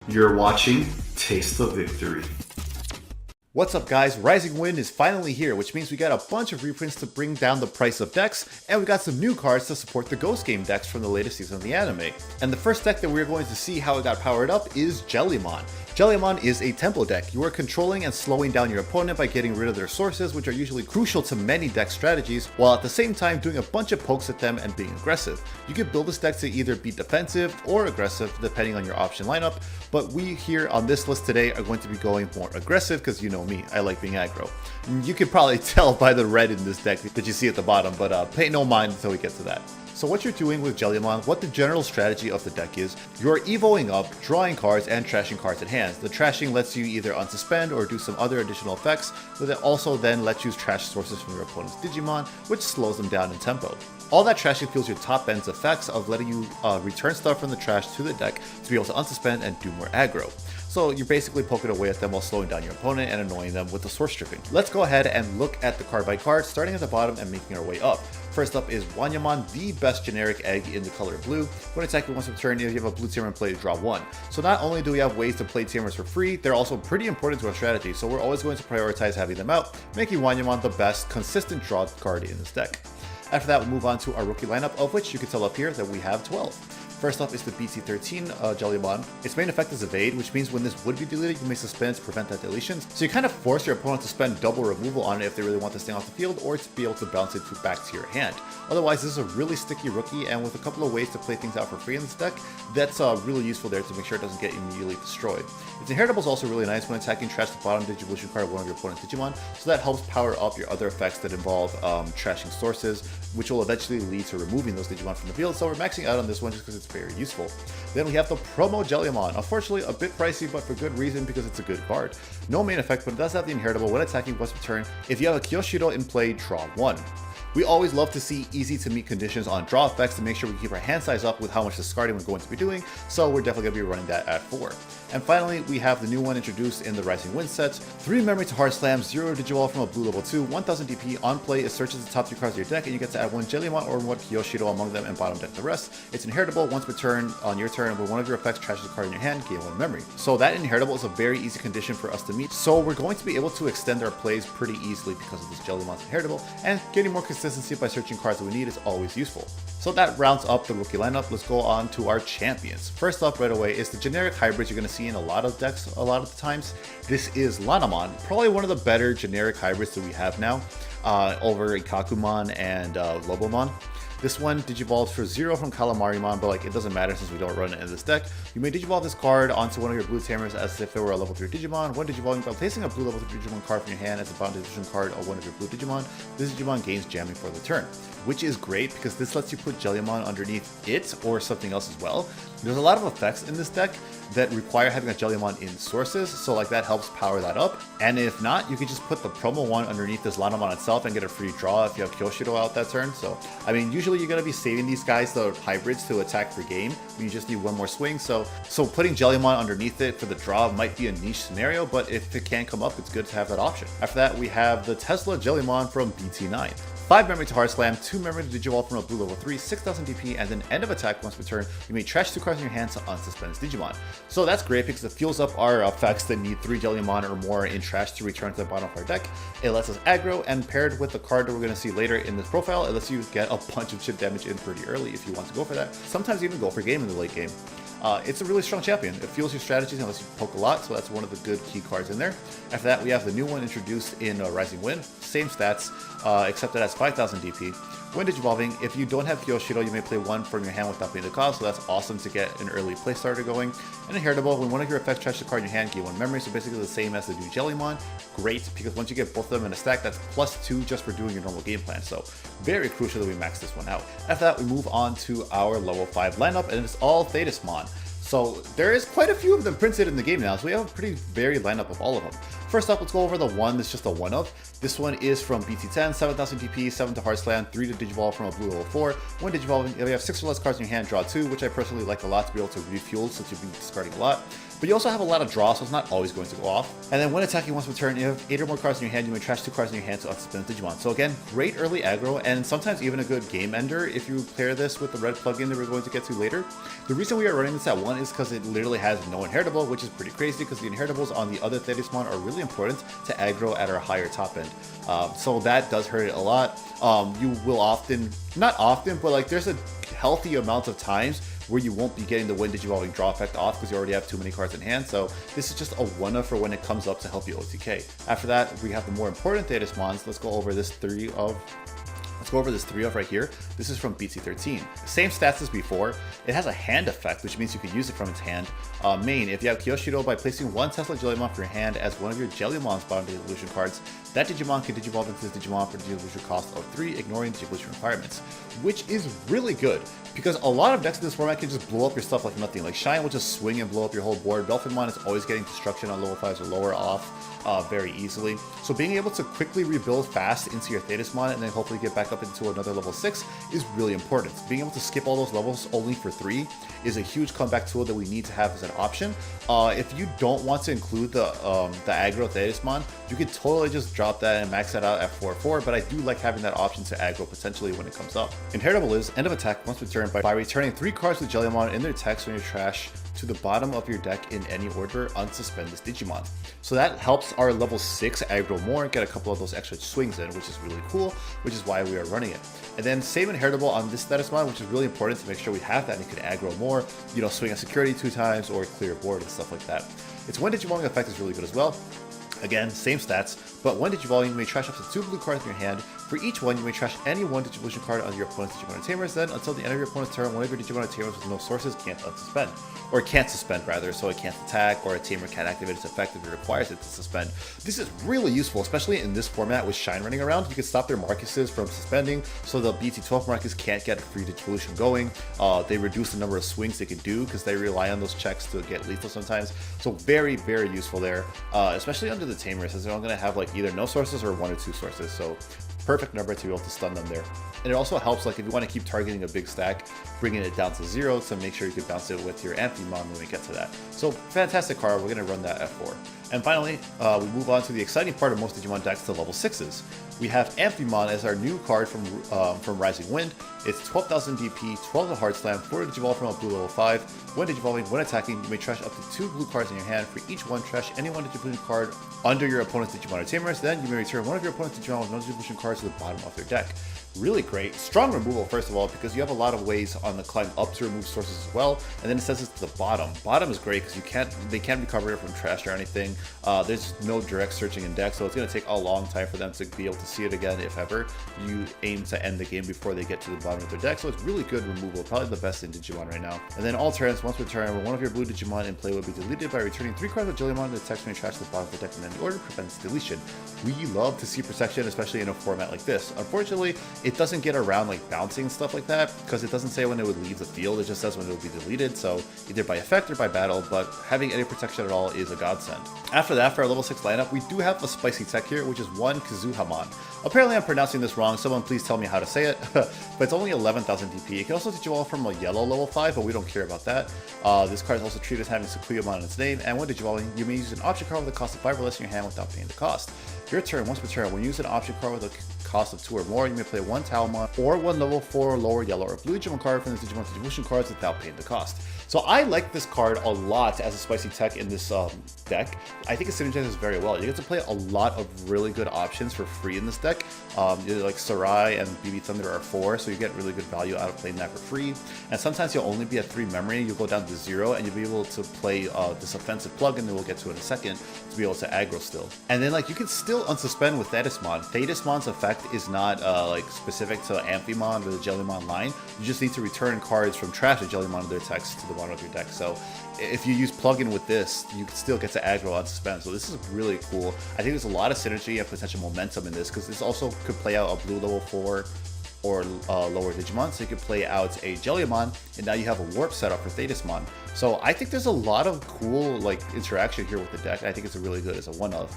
You're watching Taste the Victory. What's up guys, Rising Wind is finally here, which means we got a bunch of reprints to bring down the price of decks, and we got some new cards to support the Ghost Game decks from the latest season of the anime. And the first deck that we're going to see how it got powered up is Jellymon. Jellymon is a tempo deck. You are controlling and slowing down your opponent by getting rid of their sources, which are usually crucial to many deck strategies, while at the same time doing a bunch of pokes at them and being aggressive. You can build this deck to either be defensive or aggressive, depending on your option lineup, but we here on this list today are going to be going more aggressive because you know me, I like being aggro. You can probably tell by the red in this deck that you see at the bottom, but pay no mind until we get to that. So what you're doing with Jellymon, what the general strategy of the deck is, you're evoing up, drawing cards, and trashing cards at hand. The trashing lets you either unsuspend or do some other additional effects, but it also then lets you trash sources from your opponent's Digimon, which slows them down in tempo. All that trashing fuels your top end's effects of letting you return stuff from the trash to the deck to be able to unsuspend and do more aggro. So you're basically poking away at them while slowing down your opponent and annoying them with the source stripping. Let's go ahead and look at the card by card, starting at the bottom and making our way up. First up is Wanyamon, the best generic egg in the color blue. When attacking once per turn, if you have a blue Tamer in play, draw one. So not only do we have ways to play Tamers for free, they're also pretty important to our strategy, so we're always going to prioritize having them out, making Wanyamon the best consistent draw card in this deck. After that, we'll move on to our rookie lineup, of which you can tell up here that we have 12. First up is the BT13 Jellymon. Its main effect is evade, which means when this would be deleted, you may suspend to prevent that deletion. So you kind of force your opponent to spend double removal on it if they really want to stay off the field, or to be able to bounce it back to your hand. Otherwise, this is a really sticky rookie, and with a couple of ways to play things out for free in this deck, that's really useful there to make sure it doesn't get immediately destroyed. Its inheritable is also really nice. When attacking, trash the bottom Digivolution card of one of your opponent's Digimon, so that helps power up your other effects that involve trashing sources, which will eventually lead to removing those Digimon from the field, so we're maxing out on this one just because it's very useful. Then we have the promo Jellymon. Unfortunately, a bit pricey, but for good reason because it's a good card. No main effect, but it does have the inheritable when attacking once per turn. If you have a Kiyoshiro in play, draw one. We always love to see easy to meet conditions on draw effects to make sure we keep our hand size up with how much discarding we're going to be doing, so we're definitely going to be running that at 4. And finally, we have the new one introduced in the Rising Wind sets. 3 memory to hard slam, 0 Digivolve from a blue level 2, 1000 DP. On play, it searches the top 3 cards of your deck, and you get to add 1 Jellymon or 1 Kiyoshiro among them and bottom deck the rest. It's inheritable once per turn on your turn, when one of your effects trashes a card in your hand, gain 1 memory. So that inheritable is a very easy condition for us to meet, so we're going to be able to extend our plays pretty easily because of this Jellymon's inheritable, and getting more consistency by searching cards that we need is always useful. So that rounds up the rookie lineup. Let's go on to our champions. First up right away is the generic hybrids you're going to see in a lot of decks a lot of the times. This is Lanamon, probably one of the better generic hybrids that we have now over Ikakumon and Lobomon. This one digivolves for 0 from Calamarimon, but it doesn't matter since we don't run it in this deck. You may digivolve this card onto one of your blue Tamers as if it were a level 3 Digimon. When digivolving by placing a blue level 3 Digimon card from your hand as a bottom division card of one of your blue Digimon, this Digimon gains jamming for the turn, which is great because this lets you put Jellymon underneath it or something else as well. There's a lot of effects in this deck that require having a Jellymon in sources, so that helps power that up. And if not, you can just put the promo one underneath this Lanamon itself and get a free draw if you have Kiyoshiro out that turn. So, I mean, usually you're going to be saving these guys, the hybrids, to attack for game. You just need one more swing, so putting Jellymon underneath it for the draw might be a niche scenario, but if it can come up, it's good to have that option. After that, we have the TeslaJellymon from BT9. 5 memory to hard slam, 2 memory to digivolve from a blue level 3, 6000 DP, and then end of attack once per turn, you may trash 2 cards in your hand to unsuspend this Digimon. So that's great because it fuels up our effects that need 3 Jellymon or more in trash to return to the bottom of our deck. It lets us aggro, and paired with the card that we're going to see later in this profile, it lets you get a bunch of chip damage in pretty early if you want to go for that. Sometimes even go for game in the late game. It's a really strong champion. It fuels your strategies and lets you poke a lot, so that's one of the good key cards in there. After that, we have the new one introduced in Rising Wind. Same stats, except it has 5000 DP. When digivolving, if you don't have Kiyoshiro, you may play 1 from your hand without paying the cost, so that's awesome to get an early play starter going. And inheritable, when one of your effects trashes a card in your hand, gain 1 memory, so basically the same as the new Jellymon. Great, because once you get both of them in a stack, that's +2 just for doing your normal game plan, so very crucial that we max this one out. After that, we move on to our level 5 lineup, and it's all Thetismon. So there is quite a few of them printed in the game now, so we have a pretty varied lineup of all of them. First up, let's go over the one that's just a one of. This one is from BT10, 7000 DP, 7 to hard slam, 3 to digivolve from a blue level 4. When digivolving, if you have 6 or less cards in your hand, draw 2, which I personally like a lot to be able to refuel since you've been discarding a lot. But you also have a lot of draw, so it's not always going to go off. And then when attacking once per turn, you have 8 or more cards in your hand, you may trash 2 cards in your hand to unsuspend Digimon. So again, great early aggro, and sometimes even a good game ender if you pair this with the red plugin that we're going to get to later. The reason we are running this at 1 is because it literally has no inheritable, which is pretty crazy because the inheritables on the other Thetismon are really important to aggro at our higher top end. So that does hurt it a lot. You will often, not often, but like there's a healthy amount of times where you won't be getting the Wind Digivolving draw effect off because you already have too many cards in hand. So this is just a one-off for when it comes up to help you OTK. After that, we have the more important Thetismons. Let's go over this three of right here. This is from BT13. Same stats as before. It has a hand effect, which means you can use it from its hand. Main, if you have Kiyoshiro, by placing one TeslaJellymon from your hand as one of your Jellymon's bottom Digivolution cards, that Digimon can Digivolve into this Digimon for a Digivolution cost of 3, ignoring Digivolution requirements, which is really good because a lot of decks in this format can just blow up your stuff like nothing. Like Shine will just swing and blow up your whole board. Amphimon is always getting destruction on level 5s or lower off very easily. So being able to quickly rebuild fast into your Thetismon and then hopefully get back up into another level 6 is really important. Being able to skip all those levels only for 3 is a huge comeback tool that we need to have as an option. If you don't want to include the aggro Thetismon, you could totally just drop that and max that out at 4/4, but I do like having that option to aggro potentially when it comes up. Inheritable is end of attack once per turn by returning 3 cards with Jellymon in their text from your trash to the bottom of your deck in any order, unsuspend this Digimon. So that helps our level 6 aggro more and get a couple of those extra swings in, which is really cool, which is why we are running it. And then same inheritable on this Thetismon, which is really important to make sure we have that and you can aggro more, you know, swing a security 2 times or clear board and stuff like that. Its Wind Digivolving effect is really good as well. Again, same stats, but one Digivolving, you may trash up to 2 blue cards in your hand. For each one, you may trash any one Digivolution card on your opponent's Digimon Tamers. Then, until the end of your opponent's turn, one of your Digimon Tamers with no sources can't unsuspend. Or can't suspend, rather, so it can't attack, or a Tamer can't activate its effect if it requires it to suspend. This is really useful, especially in this format with Shine running around. You can stop their Marcuses from suspending, so the BT12 Marcus can't get a free Digivolution going. They reduce the number of swings they can do, because they rely on those checks to get lethal sometimes. So very, very useful there, especially under the Tamers, as they're all going to have like either no sources or 1 or 2 sources. So perfect number to be able to stun them there. And it also helps, like if you want to keep targeting a big stack, bringing it down to 0 to make sure you can bounce it with your Amphimon when we get to that. So fantastic card, we're going to run that at 4. And finally, we move on to the exciting part of most Digimon decks, to level 6s. We have Amphimon as our new card from Rising Wind. It's 12,000 DP, 12 the Hard Slam, 4 Digivolve from a blue level 5. When Digivolving, when attacking, you may trash up to 2 blue cards in your hand. For each one, trash any one Digivolution card under your opponent's Digimon or Tamers. Then you may return one of your opponent's Digimon with no Digivolution cards to the bottom of their deck. Really great. Strong removal, first of all, because you have a lot of ways on the climb up to remove sources as well. And then it says it's to the bottom. Bottom is great because they can't recover it from trash or anything. There's no direct searching in deck, so it's going to take a long time for them to be able to see it again, if ever you aim to end the game before they get to the bottom of their deck. So it's really good removal, probably the best in Digimon right now. And then all turns, once per turn, one of your blue Digimon in play will be deleted by returning 3 cards of Jellymon in the text when you trash to the bottom of the deck in any order, prevents deletion. We love to see protection, especially in a format like this. Unfortunately, it doesn't get around like bouncing and stuff like that because it doesn't say when it would leave the field, it just says when it will be deleted, so either by effect or by battle, but having any protection at all is a godsend. After that, for our level 6 lineup, we do have a spicy tech here, which is one Kazuhamon. Apparently I'm pronouncing this wrong, someone please tell me how to say it, but it's only 11,000 DP. It can also teach you all from a yellow level 5, but we don't care about that. This card is also treated as having Sukuyamon in its name, and when Digivolving, you may use an option card with a cost of 5 or less in your hand without paying the cost. Your turn, once per turn, when you use an option card with a cost of 2 or more, you may play 1 Talmon or 1 level 4 or lower yellow or blue Digimon card from the Digimon Digivolution cards without paying the cost. So I like this card a lot as a spicy tech in this deck. I think it synergizes very well. You get to play a lot of really good options for free in this deck. Like Sourai and BB Thunder are 4, so you get really good value out of playing that for free. And sometimes you'll only be at 3 memory, you'll go down to 0, and you'll be able to play this offensive plug-in that we'll get to in a second to be able to aggro still. And then like you can still unsuspend with Thetismon. Thetismon's effect is not like specific to Amphimon or the Jellymon line. You just need to return cards from trash of Jellymon in their text to the bottom of your deck. So if you use plugin with this, you can still get to aggro on suspend. So this is really cool. I think there's a lot of synergy and potential momentum in this because this also could play out a blue level 4 or lower Digimon. So you could play out a Jellymon, and now you have a warp setup for Thetismon. So I think there's a lot of cool like interaction here with the deck. I think it's really good as a one-of.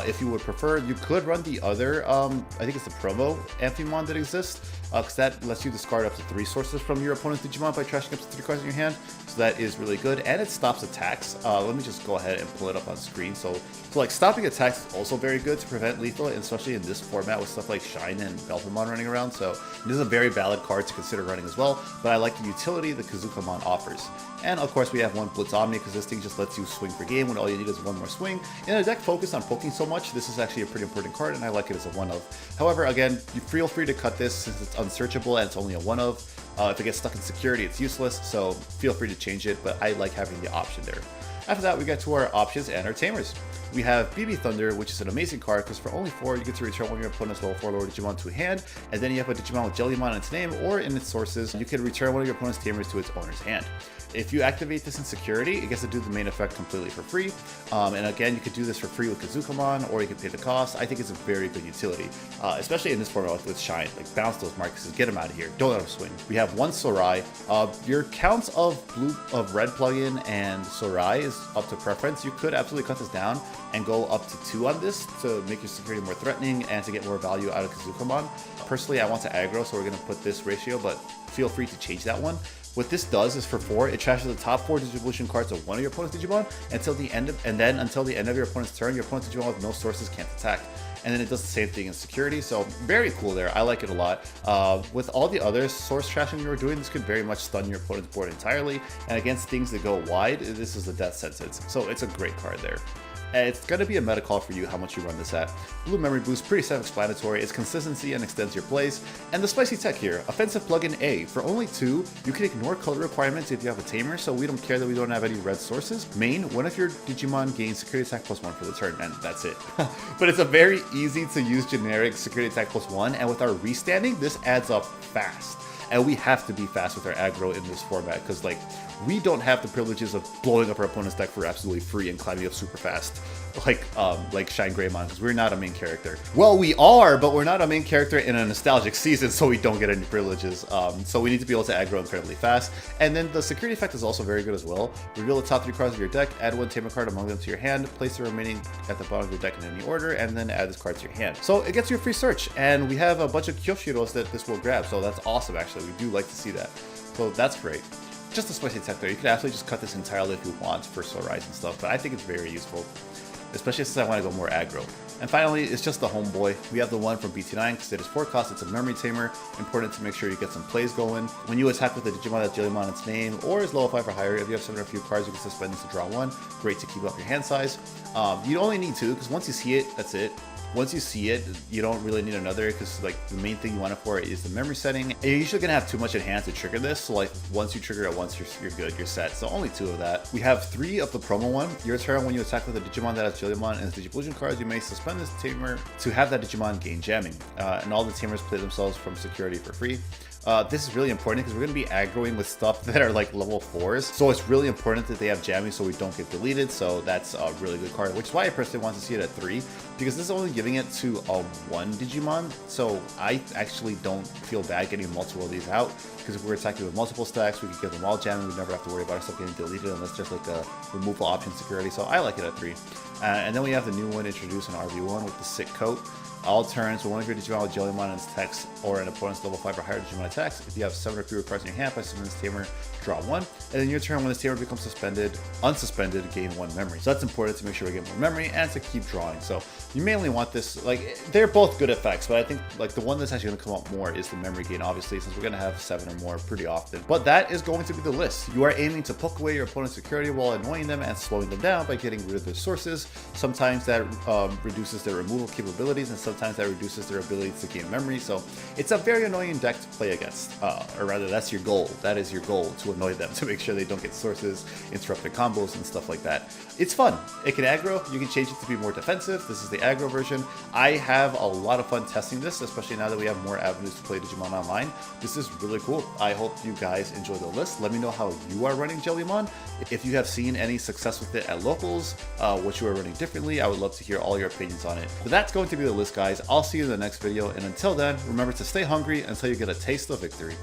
If you would prefer, you could run the other, I think it's the promo Amphimon that exists, because that lets you discard up to 3 sources from your opponent's Digimon by trashing up to 3 cards in your hand. So that is really good, and it stops attacks. Let me just go ahead and pull it up on screen. So like stopping attacks is also very good to prevent lethal, and especially in this format with stuff like Shine and Amphimon running around. So this is a very valid card to consider running as well, but I like the utility the Kazukamon offers. And of course we have one Blitz Omni, because this thing just lets you swing per game when all you need is 1 more swing. In a deck focused on poking so much, this is actually a pretty important card, and I like it as a one-of. However, again, you feel free to cut this since it's unsearchable and it's only a one-of. If it gets stuck in security, it's useless, so feel free to change it, but I like having the option there. After that, we get to our options and our tamers. We have BB Thunder, which is an amazing card because for only 4, you get to return one of your opponent's level 4 lower Digimon to hand, and then you have a Digimon with Jellymon in its name or in its sources. You can return one of your opponent's tamers to its owner's hand. If you activate this in security, it gets to do the main effect completely for free. And again, you could do this for free with Kazukamon, or you can pay the cost. I think it's a very good utility, especially in this format with Shine. Like, bounce those Marcuses, get them out of here, don't let them swing. We have one Sourai. Your counts of red plugin and Sourai is up to preference. You could absolutely cut this down and go up to 2 on this to make your security more threatening and to get more value out of Kazukamon. Personally, I want to aggro, so we're going to put this ratio, but feel free to change that one. What this does is for 4, it trashes the top 4 Digivolution cards of one of your opponent's Digimon until the end of your opponent's turn. Your opponent's Digimon with no sources can't attack. And then it does the same thing in security, so very cool there. I like it a lot. With all the other source trashing you were doing, this could very much stun your opponent's board entirely. And against things that go wide, this is the death sentence. So it's a great card there. And it's going to be a meta call for you how much you run this at. Blue Memory Boost, pretty self-explanatory. It's consistency and extends your plays. And the spicy tech here, offensive plugin A. For only 2, you can ignore color requirements if you have a tamer, so we don't care that we don't have any red sources. Main, one of your Digimon gains security attack +1 for the turn, and that's it. But it's a very easy to use generic security attack +1, and with our restanding, this adds up fast. And we have to be fast with our aggro in this format, because like, we don't have the privileges of blowing up our opponent's deck for absolutely free and climbing up super fast, like Shine Greymon, because we're not a main character. Well, we are, but we're not a main character in a nostalgic season, so we don't get any privileges. So we need to be able to aggro incredibly fast. And then the security effect is also very good as well. Reveal the top 3 cards of your deck, add 1 tamer card among them to your hand, place the remaining at the bottom of your deck in any order, and then add this card to your hand. So it gets you a free search, and we have a bunch of Kiyoshiros that this will grab, so that's awesome actually. We do like to see that. So that's great. Just a spicy tech there. You could absolutely just cut this entirely if you want for Sourai and stuff, but I think it's very useful, especially since I want to go more aggro. And finally, it's just the homeboy. We have the one from BT9, because it is 4 cost, it's a memory tamer. Important to make sure you get some plays going. When you attack with the Digimon that's Jellymon in its name, or is level 5 or higher, if you have 7 or few cards, you can suspend this to draw 1. Great to keep up your hand size. You only need 2, because once you see it, that's it. Once you see it, you don't really need another, because like the main thing you want it for is the memory setting. And you're usually gonna have too much in hand to trigger this, so like once you trigger it once, you're good, you're set. So only 2 of that. We have 3 of the promo one. Your turn, when you attack with a Digimon that has Jellymon and its Digivolution cards, you may suspend this tamer to have that Digimon gain jamming. And all the tamers play themselves from security for free. This is really important because we're going to be aggroing with stuff that are like level 4s, so it's really important that they have jamming so we don't get deleted. So that's a really good card, which is why I personally want to see it at 3, because this is only giving it to one Digimon, so I actually don't feel bad getting multiple of these out, because if we're attacking with multiple stacks, we could give them all jamming. We'd never have to worry about our stuff getting deleted unless there's like a removal option security, so I like it at 3. And then we have the new one introduced in RB1 with the sick coat. All turns, when one of your Digimon with Jellymon in its text or an opponent's level 5 or higher Digimon attacks, if you have 7 or fewer cards in your hand, by summon this tamer, draw 1. And then your turn, when this tamer becomes unsuspended, gain 1 memory. So that's important to make sure we get more memory and to keep drawing. So you mainly want this, like, they're both good effects, but I think like the one that's actually going to come up more is the memory gain, obviously, since we're going to have 7 or more pretty often. But that is going to be the list. You are aiming to poke away your opponent's security while annoying them and slowing them down by getting rid of their sources. Sometimes that reduces their removal capabilities, and sometimes that reduces their ability to gain memory. So it's a very annoying deck to play against, or rather that's your goal. That is your goal, to annoy them, to make sure they don't get sources, interrupt their combos and stuff like that. It's fun. It can aggro. You can change it to be more defensive. This is the aggro version. I have a lot of fun testing this, especially now that we have more avenues to play Digimon online. This is really cool. I hope you guys enjoy the list. Let me know how you are running Jellymon. If you have seen any success with it at locals, what you are running differently, I would love to hear all your opinions on it. But that's going to be the list, guys. I'll see you in the next video, and until then, remember to stay hungry until you get a taste of victory.